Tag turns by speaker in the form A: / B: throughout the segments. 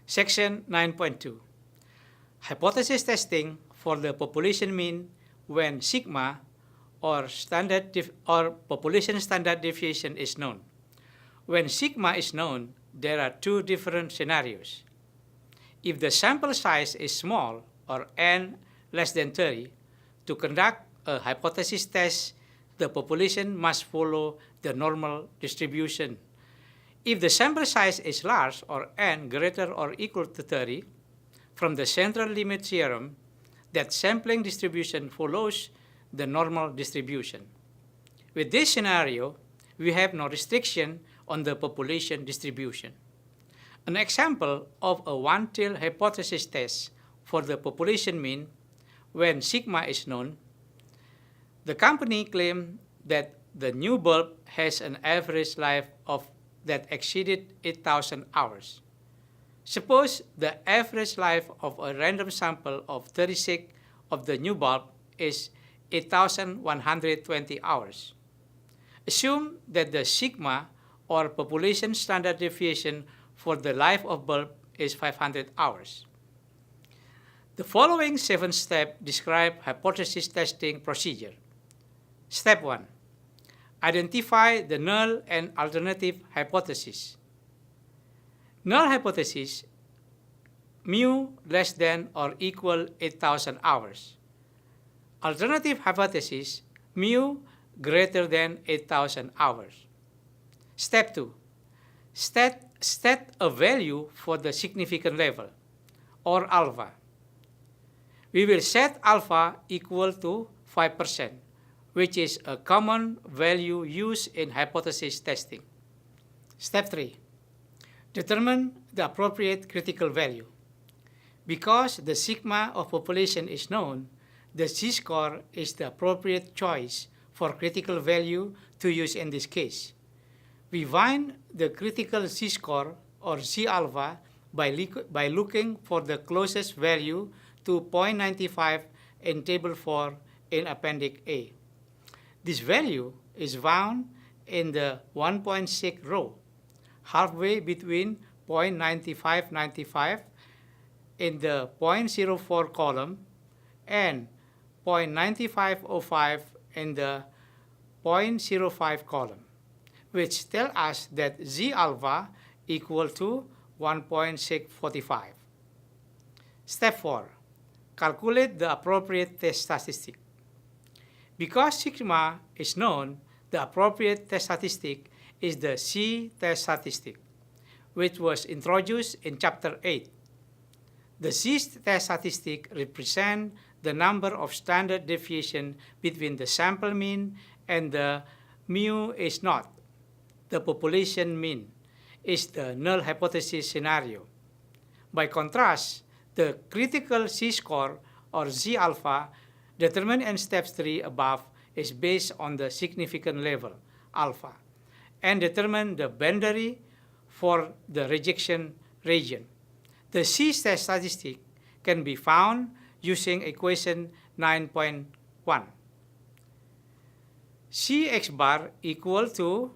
A: Section 9.2. Hypothesis testing for the population mean when sigma or population standard deviation is known. When sigma is known, there are two different scenarios. If the sample size is small or n less than 30, to conduct a hypothesis test, the population must follow the normal distribution. If the sample size is large or n greater or equal to 30, from the central limit theorem, that sampling distribution follows the normal distribution. With this scenario, we have no restriction on the population distribution. An example of a one-tailed hypothesis test for the population mean when sigma is known, the company claimed that the new bulb has an average life of that exceeded 8,000 hours. Suppose the average life of a random sample of 36 of the new bulb is 8,120 hours. Assume that the sigma or population standard deviation for the life of bulb is 500 hours. The following 7 steps describe hypothesis testing procedure. Step 1. Identify the null and alternative hypothesis. Null hypothesis, mu less than or equal 8,000 hours. Alternative hypothesis, mu greater than 8,000 hours. Step 2. Set a value for the significant level, or alpha. We will set alpha equal to 5%, which is a common value used in hypothesis testing. Step 3. Determine the appropriate critical value. Because the sigma of population is known, the z-score is the appropriate choice for critical value to use in this case. We find the critical z-score or z-alpha by looking for the closest value to 0.95 in Table 4 in Appendix A. This value is found in the 1.6 row, halfway between 0.9595 in the 0.04 column and 0.9505 in the 0.05 column, which tell us that z-alpha equal to 1.645. Step 4. Calculate the appropriate test statistic. Because sigma is known, the appropriate test statistic is the z-test statistic, which was introduced in Chapter 8. The z-test statistic represents the number of standard deviation between the sample mean and the mu is not. The population mean is the null hypothesis scenario. By contrast, the critical z-score or z-alpha determined in step 3 above is based on the significant level, alpha, and determine the boundary for the rejection region. The z-test statistic can be found using equation 9.1. Cx bar equal to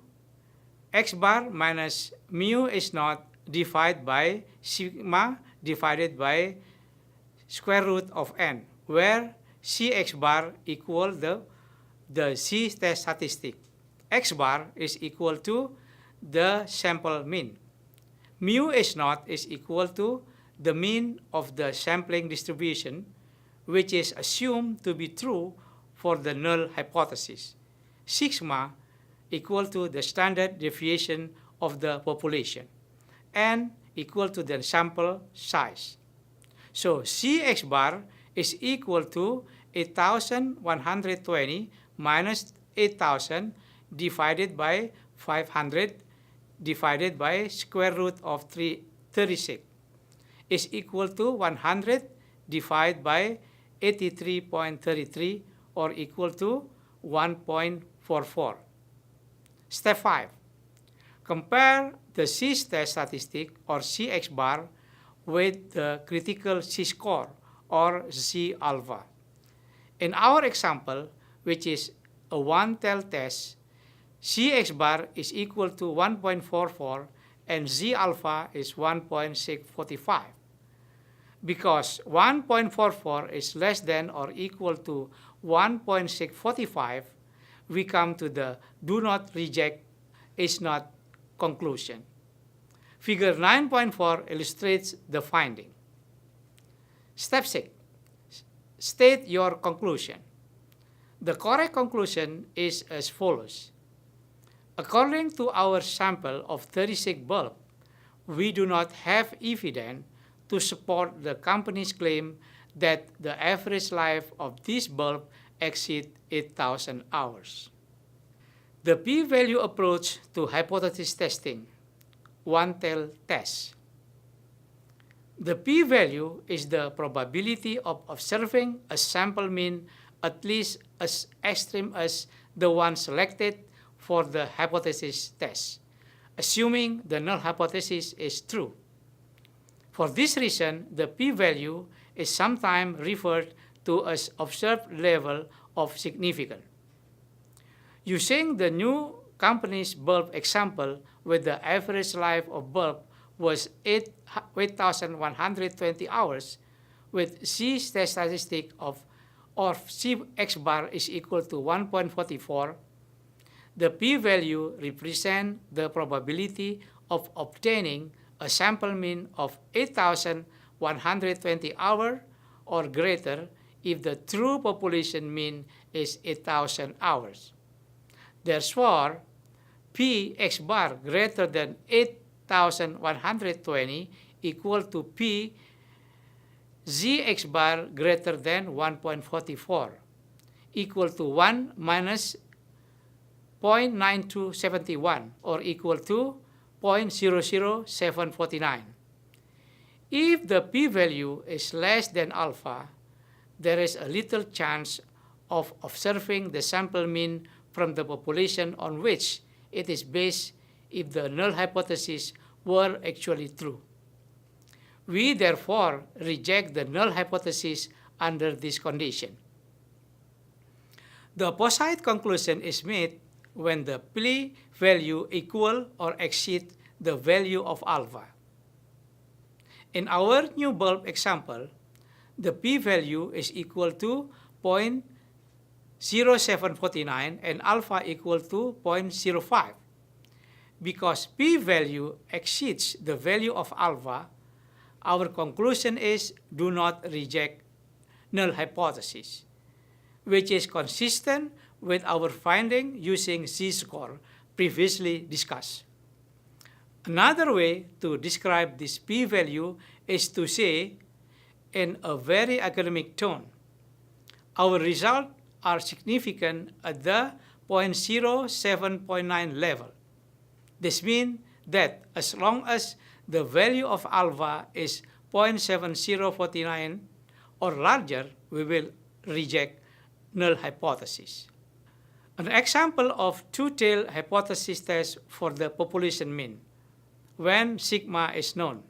A: x bar minus mu is not divided by sigma divided by square root of n, where Cx bar equal the z-test statistic. X bar is equal to the sample mean. Mu is not is equal to the mean of the sampling distribution, which is assumed to be true for the null hypothesis. Sigma equal to the standard deviation of the population, and equal to the sample size. So Cx bar is equal to 8,120 minus 8,000 divided by 500 divided by square root of 36 is equal to 100 divided by 83.33 or equal to 1.44. Step 5. Compare the z-test statistic or Cx bar with the critical z-score or z-alpha. In our example, which is a one-tailed test, Cx bar is equal to 1.44 and Z alpha is 1.645. Because 1.44 is less than or equal to 1.645, we come to the do not reject is not conclusion. Figure 9.4 illustrates the finding. Step 6. State your conclusion. The correct conclusion is as follows. According to our sample of 36 bulbs, we do not have evidence to support the company's claim that the average life of this bulb exceeds 8,000 hours. The p-value approach to hypothesis testing, one-tailed test. The p-value is the probability of observing a sample mean at least as extreme as the one selected for the hypothesis test, assuming the null hypothesis is true. For this reason, the p-value is sometimes referred to as observed level of significance. Using the new company's bulb example, with the average life of bulb was 8,120 hours, with C statistic of or C x bar is equal to 1.44, the p-value represents the probability of obtaining a sample mean of 8,120 hours or greater if the true population mean is 8,000 hours. Therefore, P x bar greater than 8,120 equal to P Z x bar greater than 1.44 equal to 1 minus 0.9271 or equal to 0.00749. If the p-value is less than alpha, there is a little chance of observing the sample mean from the population on which it is based if the null hypothesis were actually true. We therefore reject the null hypothesis under this condition. The opposite conclusion is made when the p-value equal or exceed the value of alpha. In our new bulb example, the p-value is equal to 0.0749 and alpha equal to 0.05. Because p-value exceeds the value of alpha, our conclusion is do not reject null hypothesis, which is consistent with our finding using z-score previously discussed. Another way to describe this p-value is to say, in a very academic tone, our results are significant at the 0.07.9 level. This means that as long as the value of alpha is 0.7049 or larger, we will reject null hypothesis. An example of two-tailed hypothesis test for the population mean, when sigma is known.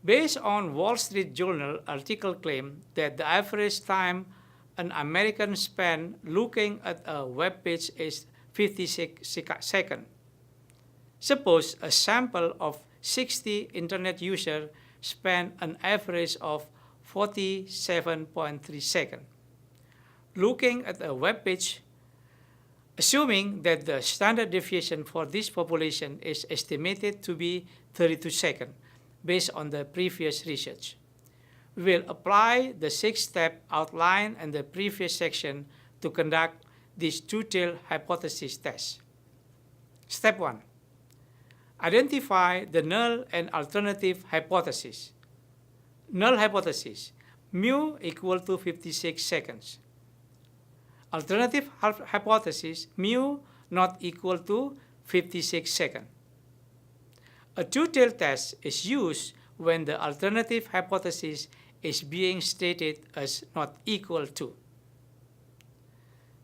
A: Based on Wall Street Journal article claim that the average time an American spends looking at a web page is 56 seconds. Suppose a sample of 60 internet users spend an average of 47.3 seconds looking at a web page, assuming that the standard deviation for this population is estimated to be 32 seconds based on the previous research. We will apply the 6-step outlined in the previous section to conduct this two-tailed hypothesis test. Step 1. Identify the null and alternative hypothesis. Null hypothesis, mu equal to 56 seconds. Alternative hypothesis, mu not equal to 56 seconds. A two-tailed test is used when the alternative hypothesis is being stated as not equal to.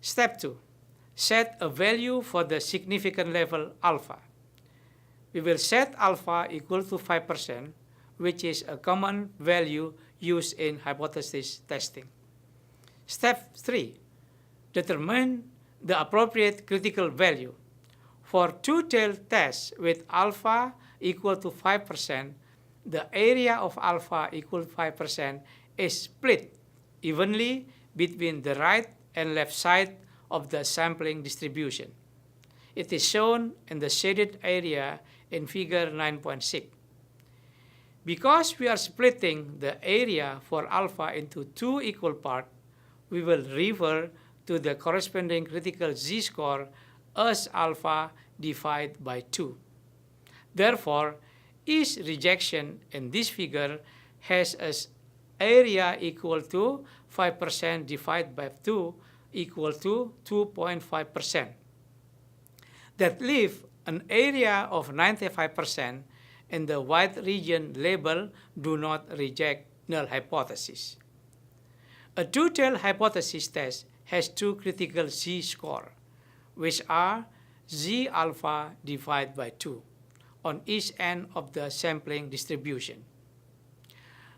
A: Step 2. Set a value for the significant level alpha. We will set alpha equal to 5%, which is a common value used in hypothesis testing. Step 3. Determine the appropriate critical value. For two-tailed tests with alpha equal to 5%, the area of alpha equal to 5% is split evenly between the right and left side of the sampling distribution. It is shown in the shaded area in figure 9.6. Because we are splitting the area for alpha into two equal parts, we will refer to the corresponding critical z-score as alpha divided by 2. Therefore, each rejection in this figure has as area equal to 5% divided by 2 equal to 2.5%. That leaves an area of 95% in the white region labeled do not reject null hypothesis. A two-tailed hypothesis test has two critical z-score, which are z alpha divided by 2 on each end of the sampling distribution.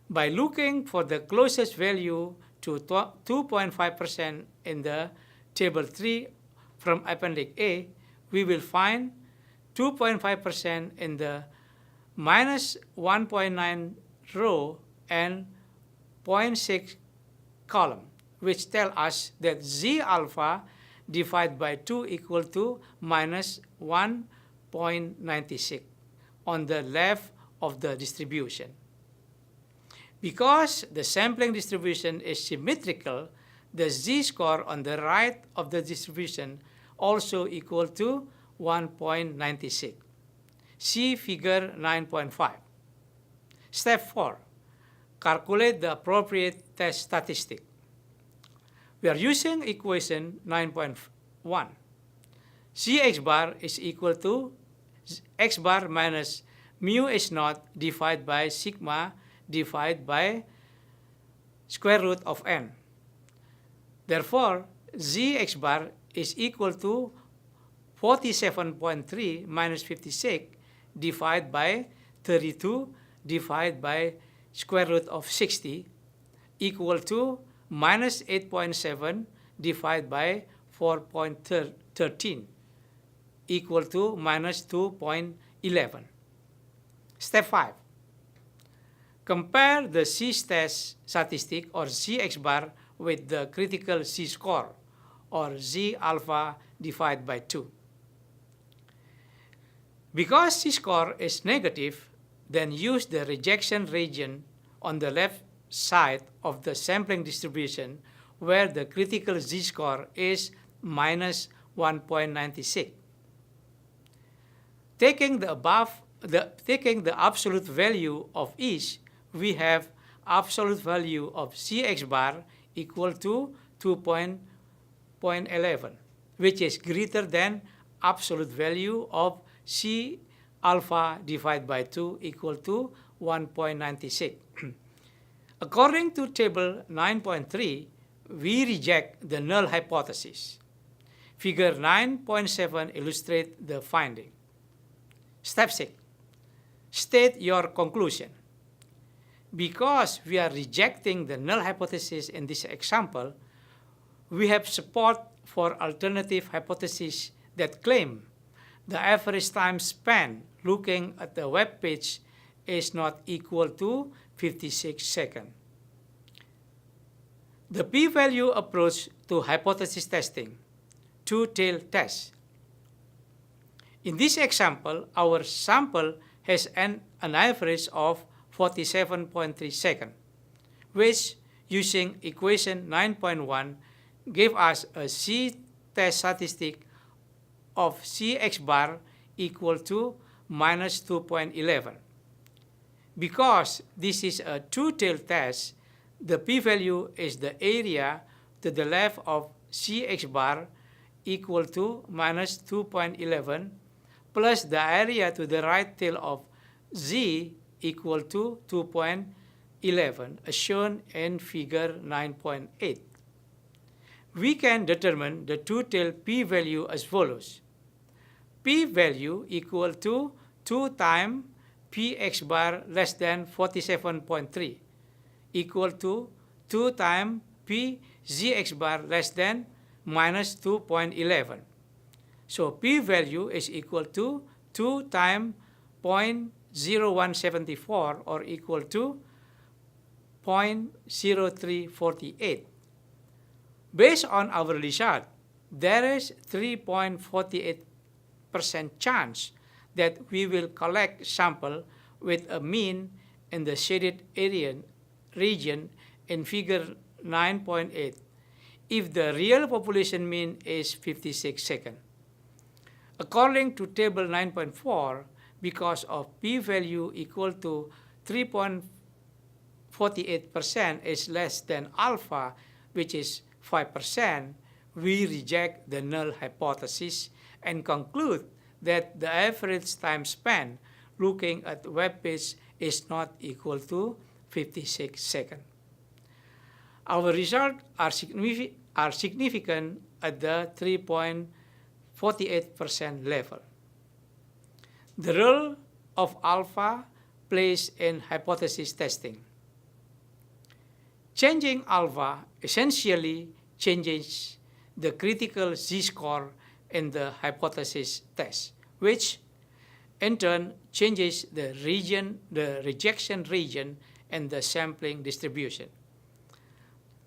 A: By looking for the closest value to 2.5% in the table 3 from Appendix A, we will find 2.5% in the minus 1.9 row and 0.6 column, which tell us that z alpha divided by 2 equal to minus 1.96 on the left of the distribution. Because the sampling distribution is symmetrical, the z-score on the right of the distribution also equal to 1.96. See figure 9.5. Step 4. Calculate the appropriate test statistic. We are using equation 9.1. Cx bar is equal to x bar minus mu h naught divided by sigma divided by square root of n. Therefore, Zx bar is equal to 47.3 minus 56 divided by 32 divided by square root of 60 equal to minus 8.7 divided by 4.13 equal to minus 2.11. Step 5. Compare the z-test statistic or Zx bar with the critical z-score or z alpha divided by 2. Because z-score is negative, then use the rejection region on the left side of the sampling distribution where the critical z-score is minus 1.96. Taking the absolute value of each, we have absolute value of Cx bar equal to 2.11, which is greater than absolute value of C alpha divided by 2 equal to 1.96. According to table 9.3, we reject the null hypothesis. Figure 9.7 illustrates the finding. Step 6. State your conclusion. Because we are rejecting the null hypothesis in this example, we have support for alternative hypotheses that claim the average time spent looking at the web page is not equal to 56 seconds. The p-value approach to hypothesis testing, two-tailed test. In this example, our sample has an average of 47.3 seconds, which using equation 9.1 gave us a z-test statistic of Cx bar equal to minus 2.11. Because this is a two-tailed test, the p-value is the area to the left of Cx bar equal to minus 2.11 plus the area to the right tail of z equal to 2.11 as shown in figure 9.8. We can determine the two-tailed p-value as follows. P-value equal to 2 times Px bar less than 47.3 equal to 2 times P Zx bar less than minus 2.11. So p-value is equal to 2 times 0.0174 or equal to 0.0348. Based on our result, there is 3.48% chance that we will collect sample with a mean in the shaded area region in figure 9.8 if the real population mean is 56 seconds. According to table 9.4, because of p-value equal to 3.48% is less than alpha, which is 5%, we reject the null hypothesis and conclude that the average time spent looking at the web page is not equal to 56 seconds. Our results are significant at the 3.48% level. The role of alpha plays in hypothesis testing. Changing alpha essentially changes the critical z-score in the hypothesis test, which in turn changes the rejection region and the sampling distribution.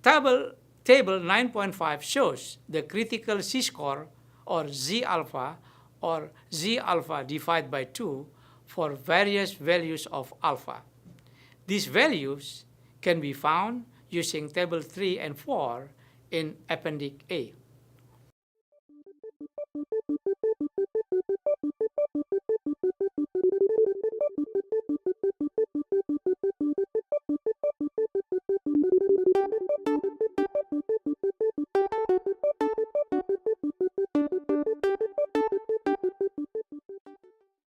A: Table 9.5 shows the critical z-score or z-alpha or z-alpha divided by 2 for various values of alpha. These values can be found using table 3 and 4 in Appendix A.